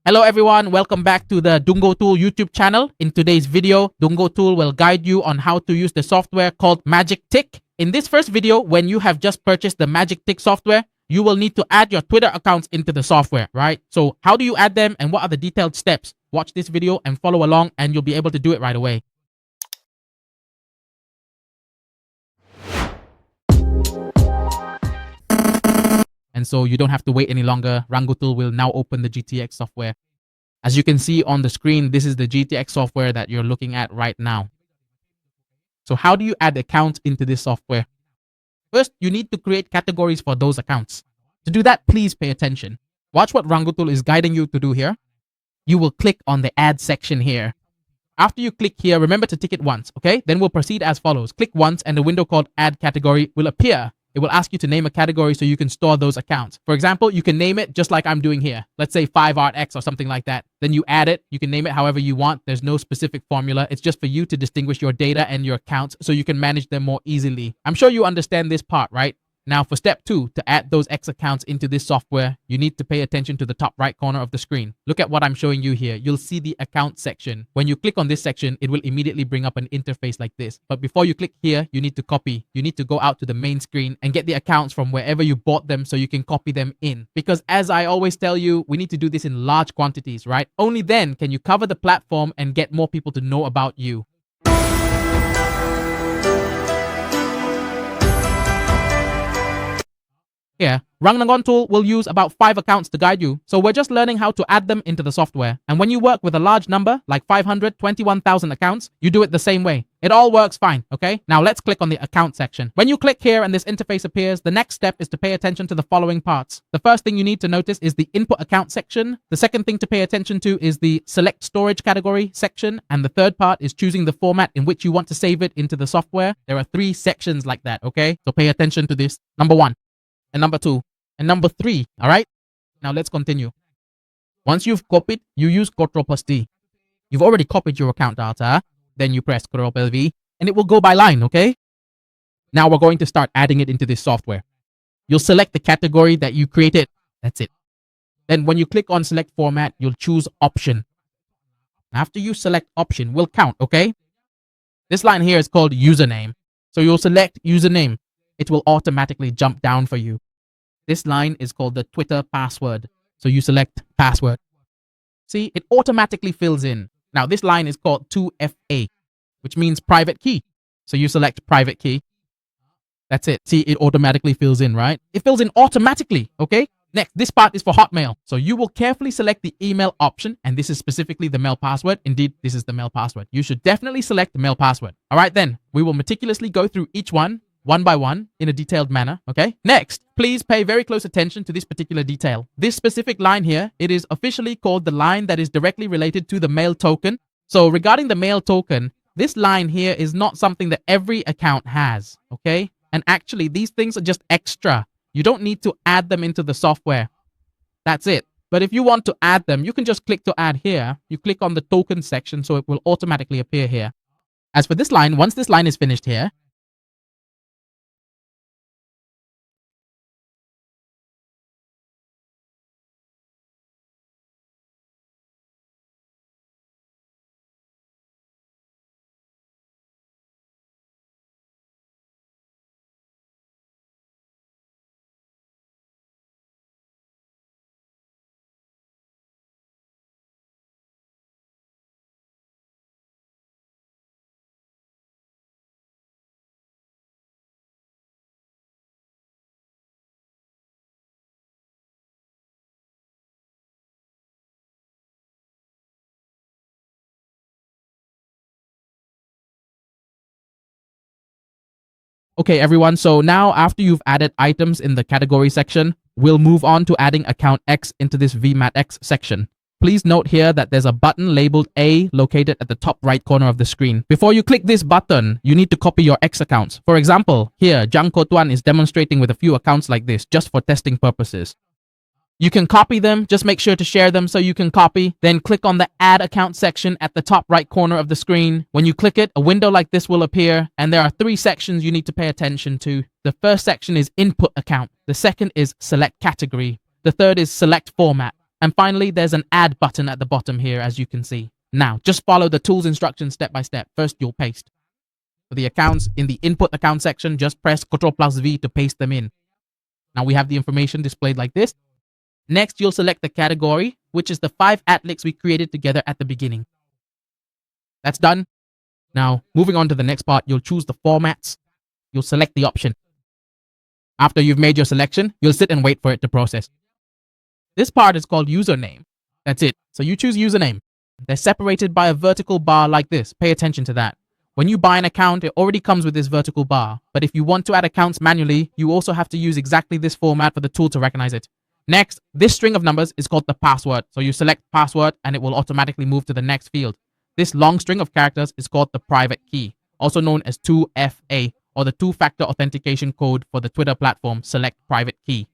Hello everyone, welcome back to the Dungo Tool YouTube channel. In today's video, Dungo Tool will guide you on how to use the software called Magic Tick. In this first video, when you have just purchased the Magic Tick software, you will need to add your Twitter accounts into the software, right? So how do you add them and what are the detailed steps? Watch this video and follow along and you'll be able to do it right away. And so you don't have to wait any longer. Rangotool will now open the GTX software. As you can see on the screen, this is the GTX software that you're looking at right now. So how do you add accounts into this software? First, you need to create categories for those accounts. To do that, please pay attention. Watch what Rangotool is guiding you to do here. You will click on the add section here. After you click here, remember to tick it once, okay? Then we'll proceed as follows. Click once and the window called add category will appear. It will ask you to name a category so you can store those accounts. For example, you can name it just like I'm doing here. Let's say 5ArtX or something like that. Then you add it. You can name it however you want. There's no specific formula. It's just for you to distinguish your data and your accounts so you can manage them more easily. I'm sure you understand this part, right? Now for step 2, to add those X accounts into this software, you need to pay attention to the top right corner of the screen. Look at what I'm showing you here. You'll see the account section. When you click on this section, it will immediately bring up an interface like this. But before you click here, you need to copy. You need to go out to the main screen and get the accounts from wherever you bought them so you can copy them in. Because as I always tell you, we need to do this in large quantities, right? Only then can you cover the platform and get more people to know about you. Here, Rangotool will use about 5 accounts to guide you, so we're just learning how to add them into the software. And when you work with a large number, like 521,000 accounts, you do it the same way. It all works fine, okay? Now let's click on the account section. When you click here and this interface appears, the next step is to pay attention to the following parts. The first thing you need to notice is the input account section. The second thing to pay attention to is the select storage category section. And the third part is choosing the format in which you want to save it into the software. There are 3 sections like that, okay? So pay attention to this. Number 1. And number 2, and number 3, all right? Now let's continue. Once you've copied, you use Ctrl+D. You've already copied your account data, then you press Ctrl+V, and it will go by line, okay? Now we're going to start adding it into this software. You'll select the category that you created. That's it. Then when you click on select format, you'll choose option. After you select option, we'll count, okay? This line here is called username. So you'll select username. It will automatically jump down for you. This line is called the Twitter password. So you select password. See, it automatically fills in. Now this line is called 2FA, which means private key. So you select private key. That's it. See, it automatically fills in, right? It fills in automatically, okay? Next, this part is for Hotmail. So you will carefully select the email option, and this is specifically the mail password. Indeed, this is the mail password. You should definitely select the mail password. All right, then, we will meticulously go through each one by one in a detailed manner, okay? Next, please pay very close attention to this particular detail. This specific line here, it is officially called the line that is directly related to the mail token. So regarding the mail token, this line here is not something that every account has, okay? And actually, these things are just extra. You don't need to add them into the software. That's it. But if you want to add them, you can just click to add here. You click on the token section, so it will automatically appear here. As for this line, once this line is finished here, okay, everyone, so now after you've added items in the category section, we'll move on to adding account X into this VMAT X section. Please note here that there's a button labeled A located at the top right corner of the screen. Before you click this button, you need to copy your X accounts. For example, here, Jang Kotuan is demonstrating with a few accounts like this just for testing purposes. You can copy them, just make sure to share them so you can copy. Then click on the add account section at the top right corner of the screen. When you click it, a window like this will appear, and there are 3 sections you need to pay attention to. The first section is input account. The second is select category. The third is select format. And finally, there's an add button at the bottom here, as you can see. Now, just follow the tools instructions step by step. First, you'll paste. For the accounts, in the input account section, just press Ctrl+V to paste them in. Now we have the information displayed like this. Next, you'll select the category, which is the 5 atlicks we created together at the beginning. That's done. Now, moving on to the next part, you'll choose the formats. You'll select the option. After you've made your selection, you'll sit and wait for it to process. This part is called username. That's it. So you choose username. They're separated by a vertical bar like this. Pay attention to that. When you buy an account, it already comes with this vertical bar. But if you want to add accounts manually, you also have to use exactly this format for the tool to recognize it. Next, this string of numbers is called the password. So you select password and it will automatically move to the next field. This long string of characters is called the private key, also known as 2FA, or the two-factor authentication code for the Twitter platform. Select private key.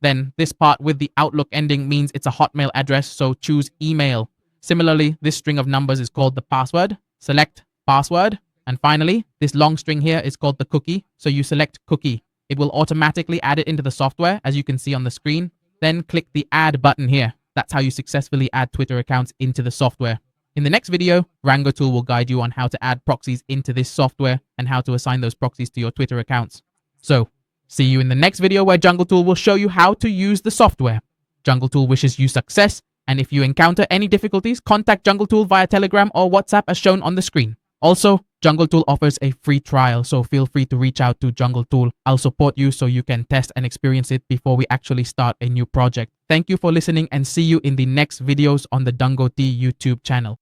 Then this part with the Outlook ending means it's a Hotmail address, so choose email. Similarly, this string of numbers is called the password. Select password. And finally, this long string here is called the cookie, so you select cookie. It will automatically add it into the software, as you can see on the screen. Then click the add button here. That's how you successfully add Twitter accounts into the software. In the next video, Rango Tool will guide you on how to add proxies into this software and how to assign those proxies to your Twitter accounts. So, see you in the next video where Jungle Tool will show you how to use the software. Jungle Tool wishes you success, and if you encounter any difficulties, contact Jungle Tool via Telegram or WhatsApp as shown on the screen. Also, Jungle Tool offers a free trial, so feel free to reach out to Jungle Tool. I'll support you so you can test and experience it before we actually start a new project. Thank you for listening and see you in the next videos on the Dungo T YouTube channel.